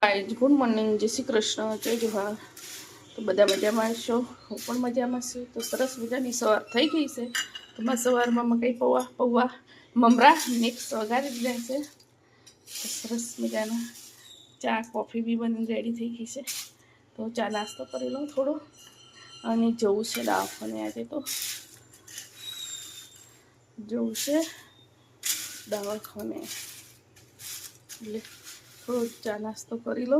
Good morning, જય શ્રી કૃષ્ણ, જય જોહાર. તો બધા મજામાં છો, હું પણ મજામાં છું. તો સરસ મજાની સવાર થઈ ગઈ છે. તમારા સવારમાં મકાઈ પૌવા મમરા મિક્સ વઘારી દીધા છે. સરસ મજાના ચા કોફી બી બની રેડી થઈ ગઈ છે. તો ચા નાસ્તો કરી લઉં થોડો, અને જવું છે દવાખાને. આજે તો જવું છે દવાખાને, એટલે થોડો ચા નાસ્તો કરી લો.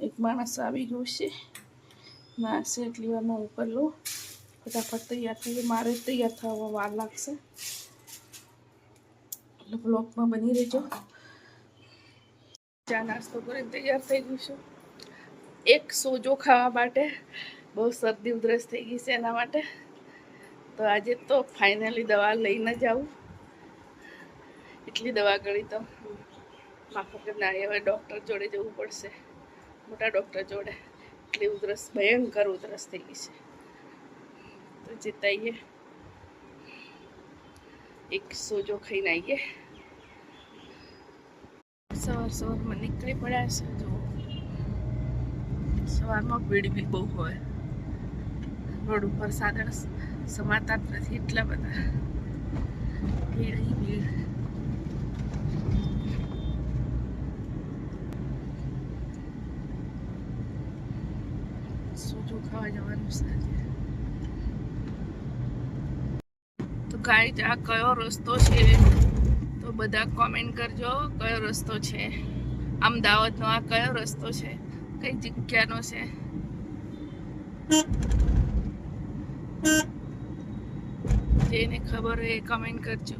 એક માણસ આવી ગયું છે, નાશે એટલી વારમાં હું કરી લઉં. ફટાફટ તૈયાર થઈ, મારે તૈયાર થવા વાર લાગશે, એટલે બ્લોગમાં બની રહેજો. ચા નાસ્તો કરીને તૈયાર થઈ ગયું છું. એક સોજો ખાવા માટે, બહુ શરદી ઉધરસ થઈ ગઈ છે એના માટે. તો આજે તો ફાઇનલી દવા લઈને જાઉં. એટલી દવા ગળી તો માફક ના, હવે ડૉક્ટર જોડે જવું પડશે, મોટા ડૉક્ટર જોડે. એટલી ઉધરસ, ભયંકર ઉધરસ થઈ ગઈ છે. તો જતાઈએ એક સોજો ખાઈને આવીએ. સવારમાં નીકળી પડ્યા છે. જો સવારમાં ભીડ બી બહુ હોય, રોડ ઉપર સાધન સમાતા જ નથી, એટલા બધા ભીડ. સોજો ખાવા જવાનું છે આજે. તો ગાઈસ, આ કયો રસ્તો છે તો બધા કોમેન્ટ કરજો. કયો રસ્તો છે અમદાવાદનો? આ કયો રસ્તો છે, કઈ જગ્યાનો છે? જેને ખબર હોય એ કમેન્ટ કરજો.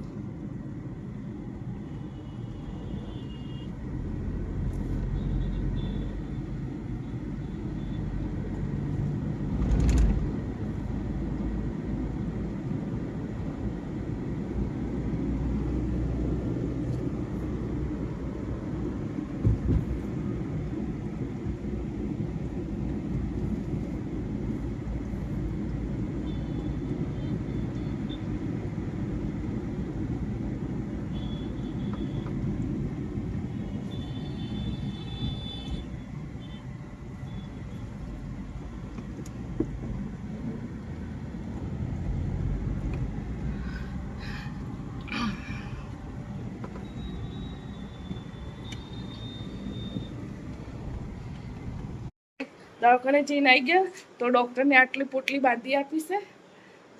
દવાખાને જઈને આવી ગયા તો ડૉક્ટરને આટલી પોટલી બાંધી આપી છે.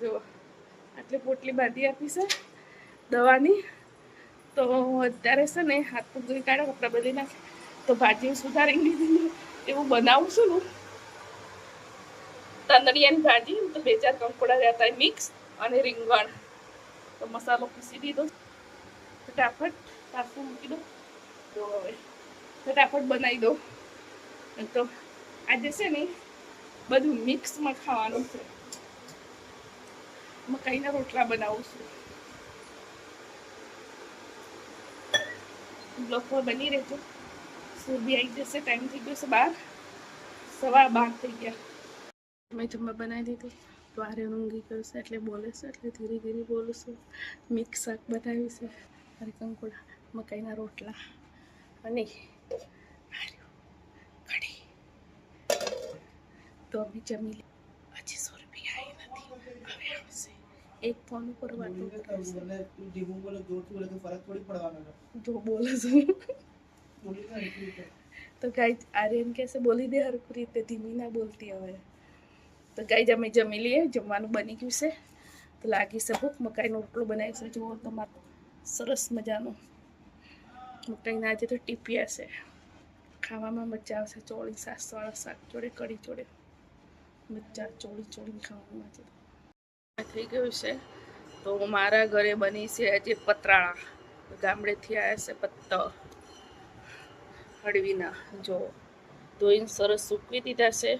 જો આટલી પોટલી બાંધી આપી છે દવાની. તો અત્યારે છે ને હાથ પગ ધોઈ કાઢો, કપડાં બદલી નાખે, તો ભાજી સુધારી લીધી એવું બનાવું છું ને. તાંદળિયાની ભાજી, તો 2-4 કંકોડા રહેતા મિક્સ, અને રીંગણ. તો મસાલો પીસી દીધો, ફટાફટ તાપું મૂકી દો. તો હવે ફટાફટ બનાવી દો. તો આજે છે ને બધું મિક્સમાં ખાવાનું છે. મકાઈના રોટલા બનાવું છું. બ્લોકમાં બની રહેજો. સુરભી આવી જશે, ટાઈમ થઈ ગયો છે 12:15 થઈ ગયા. મેં જમવા બનાવી દીધી. તો આરે ઊંઘી ગયો છે એટલે બોલે છે, એટલે ધીરે ધીરે બોલું છું. મિક્સ શાક બનાવ્યું છે, અને કંકોડા, મકાઈના રોટલા, અને કઢી. તો અમે જમી લે. હજી સુરભી આવી નથી, હવે આવશે. એક ફોન ઉપર વાતો કરે છે. જો બોલે છે. તો ગાઈસ, આર્યન કહેશે બોલી દે હરખું રીતે, ધીમી ના બોલતી હવે. તો ગાઈસ, અમે જમી લઈએ. જમવાનું બની ગયું છે. તો લાગી છે ભૂખ. મકાઈનો રોટલો બનાવ્યો છે, જુઓ તમારો, સરસ મજાનો. મકાઈના આજે તો ટીપિયા છે. ખાવામાં મજા આવશે. ચોળી સાસવાળા શાક જોડે, કઢી જોડે મજા. ચોળી ખાવાનું આજે થઈ ગયું છે. તો મારા ઘરે બની છે આજે પતરાળા. ગામડેથી આવ્યા છે પત્તા હળવીના. જો ધોઈને સરસ સૂકવી દીધા છે,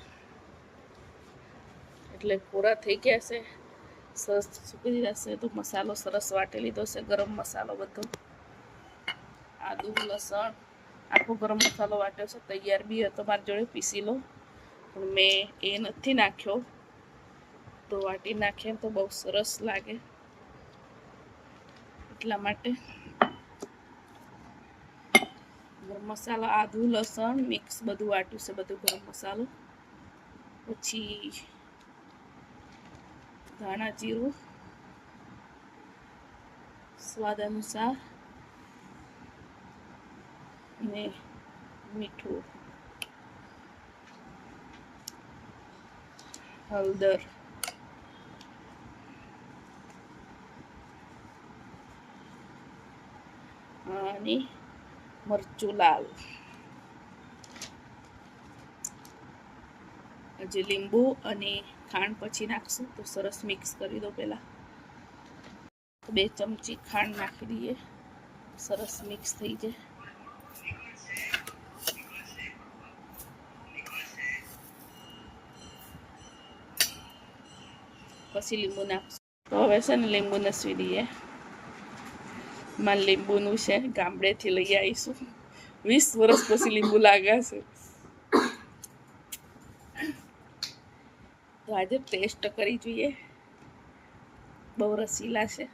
એટલે કોરા થઈ ગયા છે. સરસ સૂકવી દીધા છે. તો મસાલો સરસ વાટી લીધો છે, ગરમ મસાલો બધો, આદુ લસણ, આખો ગરમ મસાલો વાટ્યો છે. તૈયાર બી હતો મારી જોડે, પીસી લો, પણ મેં એ નથી નાખ્યો. તો વાટી નાખીએ તો બહુ સરસ લાગે, એટલા માટે મસાલો આદુ લસણ મિક્સ બધું વાટ્યું છે, બધું ગરમ મસાલો, પછી ધાણા જીરું સ્વાદ અનુસાર અને મીઠું, હળદર, અને મરચું લાલ, જે લીંબુ અને ખાંડ પછી નાખશું તો સરસ મિક્સ કરી દો. પહેલાં 2 ચમચી ખાંડ નાખી દઈએ, સરસ મિક્સ થઈ જાય. પછી લીંબુ નાખશું. તો હવે છે ને લીંબુ નસવી દઈએ. મારે લીંબુનું છે ગામડેથી લઈ આવીશું, 20 વર્ષ પછી લીંબુ લાગ્યા છે. તો આજે ટેસ્ટ કરી જોઈએ, બહુ રસીલા છે.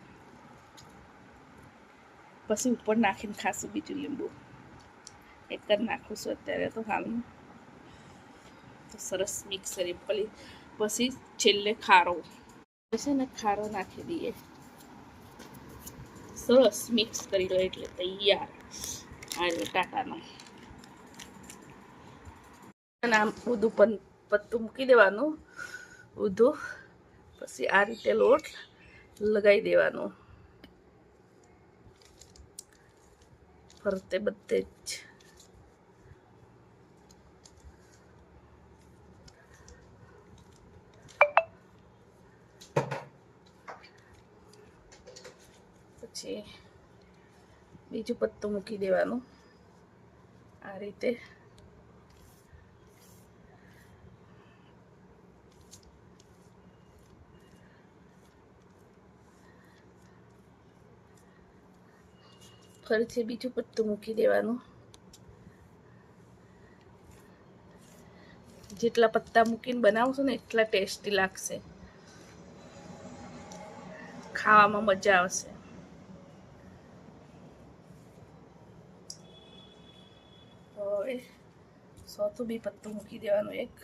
પછી ઉપર નાખીને ખાશું બીજું લીંબુ, એક જ નાખું છું અત્યારે તો હાલનું. તો સરસ મિક્સ કરી પછી છેલ્લે ખારો છે ને, ખારો નાખી દઈએ, સરસ મિક્સ કરી દો એટલે તૈયાર આ ટાટાનો. આમ ઊંધું પત્તું મૂકી દેવાનું ઊંધું, પછી આ રીતે લોટ લગાવી દેવાનો ફરતે બધે જ. પછી બીજું પત્તું મૂકી દેવાનું આ રીતે. ફરીથી બીજું પત્તું મૂકી દેવાનું. જેટલા પત્તા મૂકીને બનાવશો ને એટલા ટેસ્ટી લાગશે, ખાવામાં મજા આવશે. તો હવે ચોથું બી પત્તું મૂકી દેવાનું એક.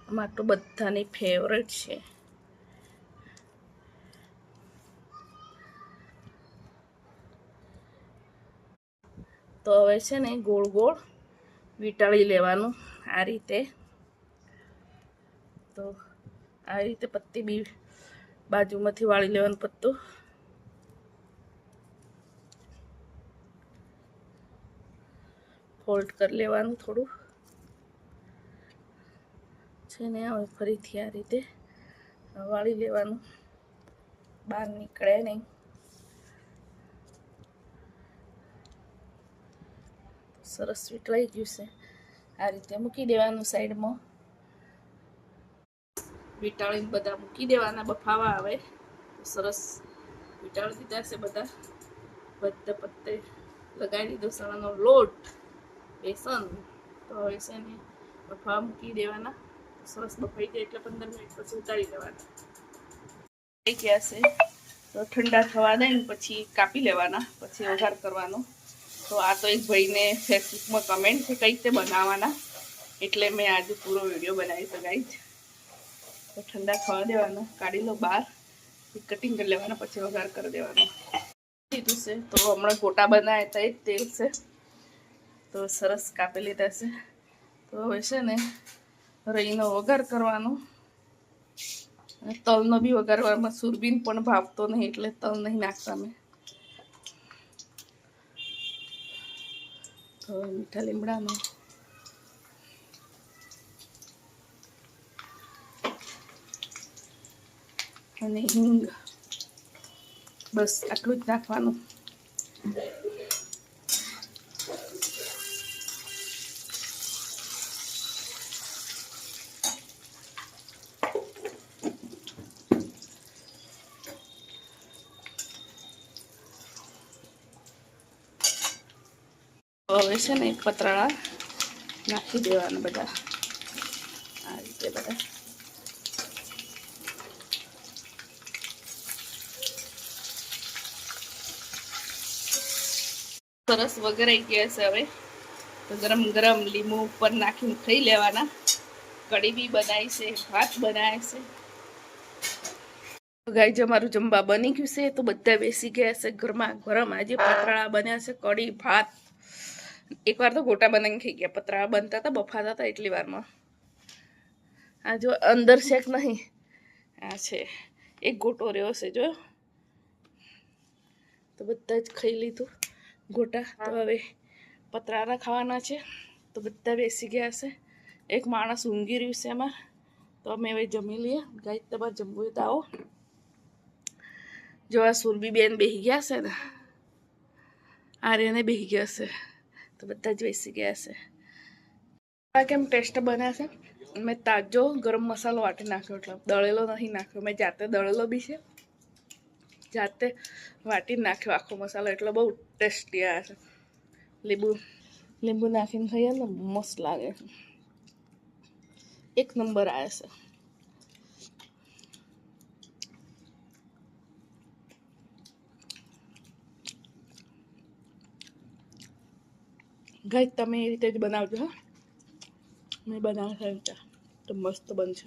અમારે તો બધાની ફેવરેટ છે. તો હવે છે ને ગોળ ગોળ વીંટાળી લેવાનું આ રીતે. તો આ રીતે પત્તી બી બાજુમાંથી વાળી લેવાનું પત્તું. ફોલ્ડ કરી લેવાનું થોડું છે ને. હવે ફરીથી આ રીતે વાળી લેવાનું, બહાર નીકળે નહીં. સરસ વીંટળાઈ ગયું છે. આ રીતે મૂકી દેવાનું સાઈડમાં. વીંટાળીને બધા મૂકી દેવાના બફાવા આવે. સરસ વીંટાળી દીધા છે બધા પત્તે લગાવી દીધો ચણાનો લોટ, બેસન. તો હવે છે ને બફાવા મૂકી દેવાના. સરસ બફાઈ જાય એટલે 15 મિનિટ પછી ઉતારી દેવાના. થઈ ગયા છે તો ઠંડા થવા દે ને પછી કાપી લેવાના, પછી વઘાર કરવાનો. તો આ તો એક ભાઈને ફેસબુકમાં કમેન્ટ છે કઈ રીતે બનાવવાના, એટલે મેં આજે પૂરો વિડીયો બનાવી શકાય. તો ઠંડા થવા દેવાના, કાઢી લો બહાર, કટિંગ કરી લેવાના, પછી વઘાર કરી દેવાનો. લીધું છે તો હમણાં ગોટા બનાવ્યા હતા, એ જ તેલ છે. તો સરસ કાપી લીધા છે. તો હવે છે ને રઈનો વઘાર કરવાનો, અને તલનો બી વઘારવામાં. સુરબીન પણ ભાવતો નહીં એટલે તલ નહીં નાખતા મેં. તો મીઠા લીમડાનો અને હિંગ, બસ આટલું જ નાખવાનું. હવે છે ને પતરાળા નાખી દેવાના બધા આ રીતે બધા. સરસ વઘરાઈ ગયા છે. હવે તો ગરમ ગરમ લીંબુ ઉપર નાખીને ખાઈ લેવાના. કઢી બી બનાવી છે, ભાત બનાવે છે. ગાઈઝ અમારું જમવા બની ગયું છે. તો બધા બેસી ગયા છે ગરમા ગરમ. આજે પતરાળા બન્યા છે, કઢી ભાત. એકવાર તો ગોટા બનાવીને ખાઈ ગયા. પતરાળા બનતા હતા, બફાતા હતા એટલી વારમાં. આ જો અંદર શેક નહીં, આ છે એક ગોટો રહ્યો છે જો. તો બધા જ ખાઈ લીધું ગોટા. તો હવે પતરાળા ખાવાના છે. તો બધા બેસી ગયા છે. એક માણસ ઊંઘી રહ્યું છે એમાં. તો અમે હવે જમી લઈએ. ગાઈઝ તમારે જમવું હોય તો આવો. જો આ સુરભી બેન બેસી ગયા છે ને, આર્યને બેસી ગયા છે. તો બધા જ બેસી ગયા છે. આ કેમ ટેસ્ટ બને છે. મેં તાજો ગરમ મસાલો વાટી નાખ્યો, એટલે દળેલો નહીં નાખ્યો. મેં જાતે દળેલો બી છે, જાતે વાટી નાખ્યો આખો મસાલો. એટલે બહુ ટેસ્ટી આવે છે. લીંબુ નાખીને ખાઈએ ને મસ્ત લાગે છે. એક નંબર આવે છે. ગાઈઝ તમે એ રીતે જ બનાવજો. હા, મેં બનાવ્યા છે તો મસ્ત બનશે.